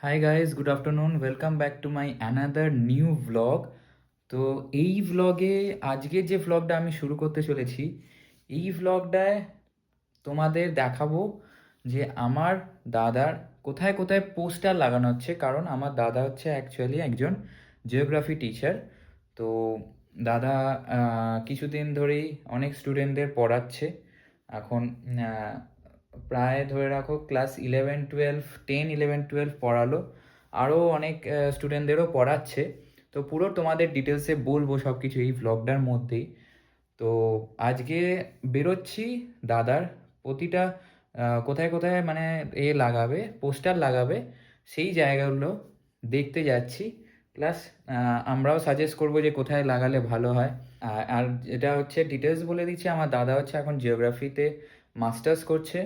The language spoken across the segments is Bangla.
Hi guys, good afternoon, welcome back to my another new vlog. তো এই ভ্লগে আজকের যে ভ্লগটা আমি শুরু করতে চলেছি, এই ভ্লগটায় তোমাদের দেখাবো যে আমার দাদার কোথায় কোথায় পোস্টার লাগানো হচ্ছে। কারণ আমার দাদা হচ্ছে অ্যাকচুয়ালি একজন জিওগ্রাফি টিচার। তো দাদা কিছুদিন ধরেই অনেক স্টুডেন্টদের পড়াচ্ছে। এখন আহ, প্রায় ধরে রাখো ক্লাস 11, 12, 10, 11, 12 পড়ালো, আরও অনেক স্টুডেন্টদেরও পড়াচ্ছে। তো পুরো তোমাদের ডিটেলসে বলবো সব কিছু এই ভ্লগটার মধ্যেই। তো আজকে বেরোচ্ছি দাদার প্রতিটা কোথায় কোথায় মানে লাগাবে, পোস্টার লাগাবে, সেই জায়গাগুলো দেখতে যাচ্ছি। প্লাস আমরাও সাজেস্ট করবো যে কোথায় লাগালে ভালো হয়। আর এটা হচ্ছে ডিটেলস বলে দিচ্ছি, আমার দাদা হচ্ছে এখন জিওগ্রাফিতে মাস্টার্স করছে।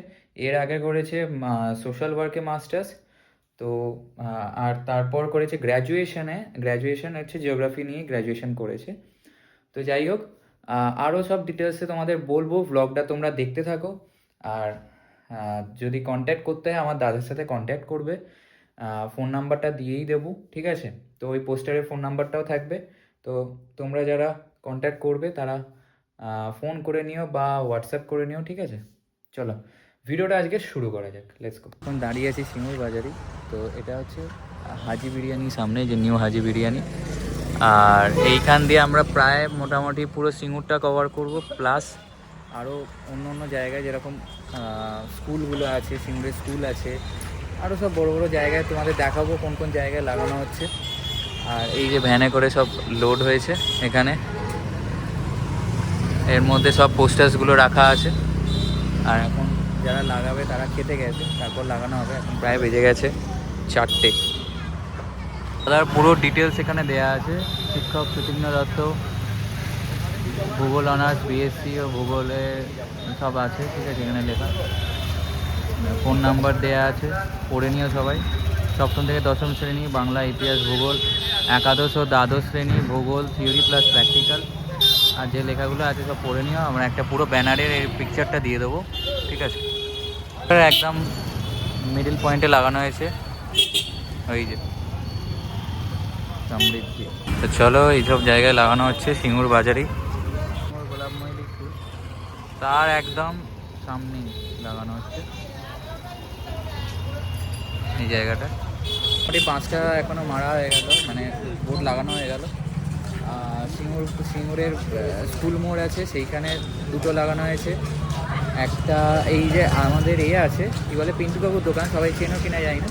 এর আগে করেছে সোশ্যাল ওয়ার্কে মাস্টার্স। তো আর তারপর করেছে গ্র্যাজুয়েশন হচ্ছে জিওগ্রাফি নিয়ে গ্র্যাজুয়েশন করেছে। তো যাই হোক, আরও সব ডিটেলসে তোমাদের বলবো, ভ্লগটা তোমরা দেখতে থাকো। আর যদি কন্ট্যাক্ট করতে হয় আমার দাদার সাথে কন্ট্যাক্ট করবে, ফোন নাম্বারটা দিয়েই দেবো, ঠিক আছে? তো ওই পোস্টারের ফোন নাম্বারটাও থাকবে। তো তোমরা যারা কন্ট্যাক্ট করবে তারা ফোন করে নিও বা হোয়াটসঅ্যাপ করে নিও, ঠিক আছে? চলো ভিডিওটা আজকে শুরু করা যাক, লেটস গো। এখন দাঁড়িয়ে আছি সিঙ্গুর বাজারে। তো এটা হচ্ছে হাজি বিরিয়ানি, সামনে যে নিউ হাজি বিরিয়ানি। আর এইখান দিয়ে আমরা প্রায় মোটামুটি পুরো সিঙ্গুরটা কভার করব, প্লাস আরও অন্য অন্য জায়গায় যেরকম স্কুলগুলো আছে, সিঙ্গুরের স্কুল আছে, আরও সব বড় বড় জায়গায় তোমাদের দেখাবো কোন কোন জায়গায় লাগানো হচ্ছে। আর এই যে ভ্যানে করে সব লোড হয়েছে এখানে, এর মধ্যে সব পোস্টার্সগুলো রাখা আছে। আর এখন যারা লাগাবে তারা খেতে গেছে, তারপর লাগানো হবে। এখন প্রায় বেজে গেছে 4টে। দাদার পুরো ডিটেলস এখানে দেয়া আছে। শিক্ষক সুচিন্দ্র দত্ত, ভূগোল অনার্স, বিএসসি ও ভূগোলে সব আছে, ঠিক আছে এখানে লেখা। ফোন নাম্বার দেয়া আছে, পড়ে নিও সবাই। সপ্তম থেকে দশম শ্রেণী বাংলা, ইতিহাস, ভূগোল। একাদশ ও দ্বাদশ শ্রেণী ভূগোল থিওরি প্লাস প্র্যাকটিক্যাল। আর যে লেখাগুলো আছে সব পড়ে নিও। আমরা একটা পুরো ব্যানারের এই পিকচারটা দিয়ে দেবো, ঠিক আছে? একদম মিডিল পয়েন্টে লাগানো হয়েছে ওই যে সমৃদ্ধি। তো চলো এইসব জায়গায় লাগানো হচ্ছে সিঙ্গুর বাজারেই। গোলাপময়ূরী ফুল তার একদম সামনেই লাগানো হচ্ছে এই জায়গাটা। মোটামুটি 5টা এখনও মারা হয়ে গেল, মানে বোর্ড লাগানো হয়ে গেল। সিঙ্গুরের স্কুল মোড় আছে, সেইখানে 2টো লাগানো হয়েছে। একটা এই যে আমাদের আছে কী বলে, পিন্টুবাবুর দোকান, সবাই চেনো কিনা যায় না,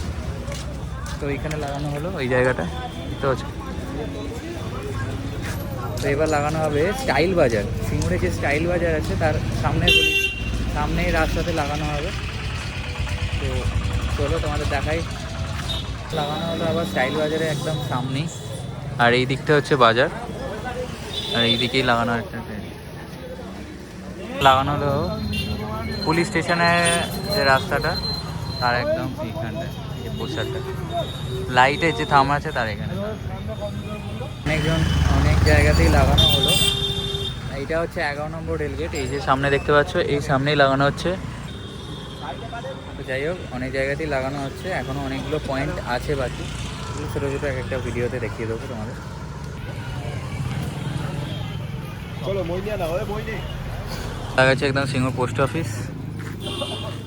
তো এইখানে লাগানো হলো ওই জায়গাটা, বুঝতে পারছো? তো এবার লাগানো হবে স্টাইল বাজার, সিঙ্গুরে যে স্টাইল বাজার আছে তার সামনেই রাস্তাতে লাগানো হবে। তো চলো তোমাদের দেখাই। লাগানো হলো আবার স্টাইল বাজারে একদম সামনেই। আর এই দিকটা হচ্ছে বাজার, আর এই দিকেই লাগানো একটা লাগানো হলো পুলিশ স্টেশনের যে রাস্তাটা তার একদম এইখানটায় এই পোস্টারটা, লাইটের যে থাম আছে তার এখানে। অনেক জায়গাতেই লাগানো হলো। এইটা হচ্ছে 11 নম্বর রেলগেট, এই যে সামনে দেখতে পাচ্ছ, এই সামনেই লাগানো হচ্ছে। তো যাই হোক, অনেক জায়গাতেই লাগানো হচ্ছে, এখনও অনেকগুলো পয়েন্ট আছে বাকি, ছোটো ছোটো এক একটা ভিডিওতে দেখিয়ে দেবো তোমাদের। লাগাচ্ছে একদম সিঙ্গুর পোস্ট অফিস,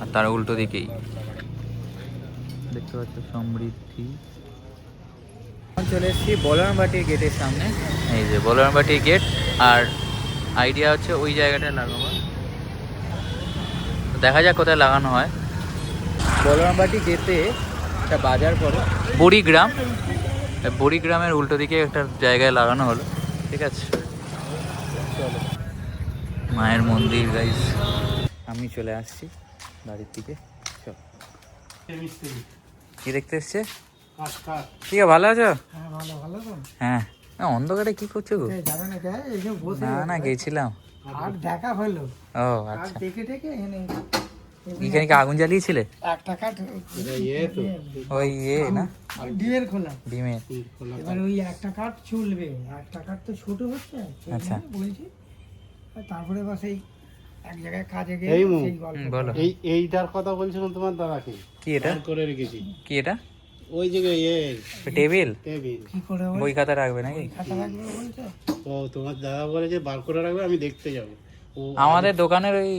আর তার উল্টো দিকেই দেখতে পাচ্ছ সমৃদ্ধি। চলে এসেছি বলরামবাটির গেটের সামনে, এই যে বলরামবাটির গেট। আর আইডিয়া হচ্ছে ওই জায়গাটায় লাগাবো, দেখা যাক কোথায় লাগানো হয়। বলরামবাটি যেতে একটা বাজার পড়ে বুড়িগ্রাম, বুড়িগ্রামের উল্টো দিকে একটা জায়গায় লাগানো হলো, ঠিক আছে? চলো, মায়ের মন্দির গাইস, আমি চলে আসছি বাড়ির দিকে। চল, কি দেখতে এসছে? ঠিক আছে, ভালো আছো? হ্যাঁ। অন্ধকারে কি করছো গো? না না, গেছিলাম। দেখা হলো। ও আচ্ছা, এখানে কি আগুন জ্বালিয়েছিলে? ওই না ডিমের খোলা, ডিমের। এবার ওই একটা কাঠ চলবে, একটা কাঠ তো ছোট হচ্ছে, আচ্ছা বলছি। তারপরে বাস এই এক জায়গায় কাজে গিয়ে বলো। এইটার কথা বলছিলাম তোমার দাদাকে কি এটা করে রেখেছি। কি এটা? ওই যে ইয়ে টেবিল টেবিল। কি করে ওই বই খাতা রাখবে নাকি? খাতা রাখবে বলছে? ও তোমার দাদা বলেছে বার করে রাখবে, আমি দেখতে যাবো। ও আমাদের দোকানের ওই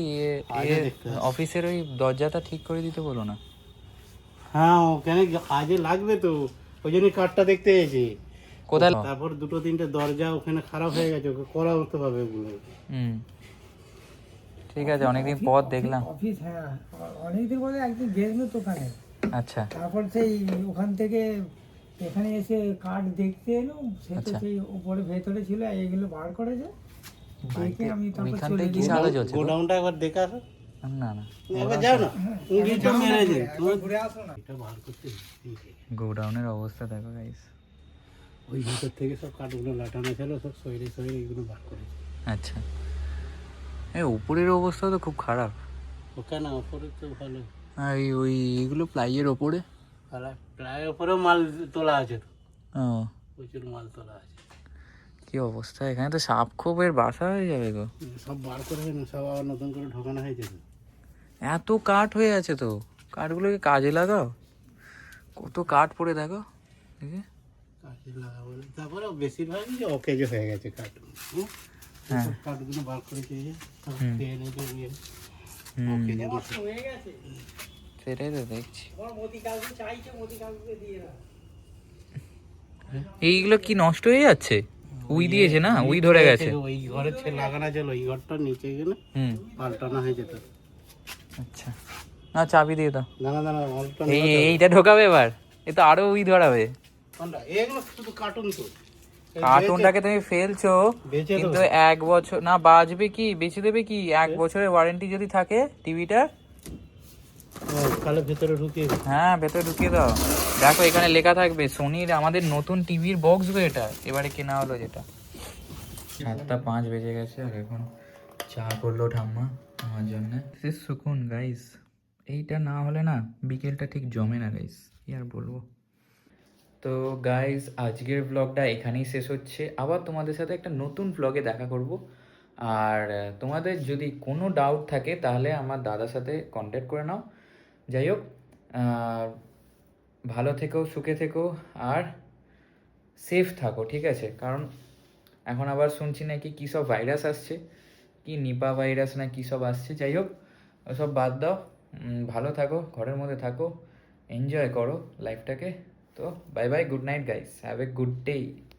আজও দেখতে আসবে। অফিসের ওই দরজাটা ঠিক করে দিতে বলো না। হ্যাঁ ওখানে কাজে লাগবে তো, ওই জন্য কাঠটা দেখতে এসেছি। কোথায়? তারপর দুটো তিনটে দরজা ওখানে খারাপ হয়ে গেছে, ওকে করা হতে হবে ওগুলো। হুম, ঠিক আছে, অনেকদিন পর দেখলাম। অফিস, হ্যাঁ অনেকদিন পরে একদিন গেছিল দোকানে, আচ্ছা তারপর সেই ওখান থেকে এখানে এসে কাঠ দেখতে এলো, সে তো আচ্ছা। সেই উপরে ভেতরে ছিল, এইগুলো বার করেছে দেখে আমি তারপর ওইখান চলে থেকে গেছি। কিসে আলো জ্বলছে গো? গোডাউনটা একবার দেখে আসো। না না, একবার যাও না, উড়িটা মেরেছে। একবার ঘুরে আসো না। এটা বার করতে দিয়েছে। গোডাউনের অবস্থা দেখো গাইস। ওই ভিতর থেকে সব কাঠগুলো লাটানো ছিল, সব সইরে সইরে এগুলো বার করেছে। আচ্ছা, এই উপরের অবস্থা তো খুব খারাপ। ওখানে ওপরে তো ভালো, আর ওই এগুলো প্লাইয়ের ওপরে। আর প্রায় ওপরেও মাল তোলা আছে তো, ও, প্রচুর মাল তোলা আছে। কি অবস্থা, এখানে তো সাপ খোপের বাসা হয়ে যাবে গো। সব বার করে না, সব আবার নতুন করে ঢোকানো হয়েছে তো। এত কাঠ হয়ে আছে তো, কাঠগুলোকে কাজে লাগাও। কত কাঠ পড়ে দেখো দেখি। কাঠে লাগাবো না। তারপরে বেশিরভাগই যে অকেজ হয়ে গেছে কাঠ। হ্যাঁ। সব কাঠগুলো বার করে দিয়ে সব খেয়ে নিতে গিয়ে হুম, অকেজ হয়ে গেছে, সেটাই তো দেখছি। আমার মতি কাগজ চাইছে, মতি কাগজকে দিয়ে দাও। এইগুলো কি নষ্ট হয়ে যাচ্ছে? উই দিয়েছে না, উই ধরে গেছে। ওই ঘরের ছেলে লাগানো ছিল, ওই ঘরটা নিচে গেলে হুম, পাল্টানো হয়ে যেত। আচ্ছা, না চাবি দিয়ে দাও। দাঁড়া দাঁড়া, অল্পটা এইটা ঢোকাবে এবার, এ তো আরো উই ধরাবে। কোনটা? এগুলো শুধু কার্টুন তো। কার্টুনটাকে তুমি ফেলছো, বেচে দেবো। কিন্তু 1 বছর না বাজবে কি, বেঁচে দেবে কি? 1 বছরের ওয়ারেন্টি যদি থাকে টিভিটা। ও, তাহলে ভেতরে ঢুকিয়ে দিই। হ্যাঁ, ভেতরে ঢুকিয়ে দাও। দেখো এখানে লেখা থাকবে সোনির, আমাদের নতুন টিভির বক্স গো এটা, এবারে কেনা হলো যেটা। 7:05 বেজে গেছে, আর এখন চা করলো ঠাম্মা আমার জন্য। সুকুন গাইস, এইটা না হলে না বিকেলটা ঠিক জমে না গাইস, কি আর বলবো। তো গাইস, আজকের ব্লগটা এখানেই শেষ হচ্ছে। আবার তোমাদের সাথে একটা নতুন ব্লগে দেখা করব। আর তোমাদের যদি কোনো ডাউট থাকে তাহলে আমার দাদার সাথে কন্ট্যাক্ট করে নাও। যাই হোক, ভালো থেকো, সুখে থেকো, আর সেফ থাকো, ঠিক আছে? কারণ এখন আবার শুনছি নাকি কী সব ভাইরাস আসছে, কি নিপা ভাইরাস না কী সব আসছে। যাই হোক, ওসব বাদ দাও, ভালো থাকো, ঘরের মধ্যে থাকো, এনজয় করো লাইফটাকে। তো bye bye, good night guys, have a good day.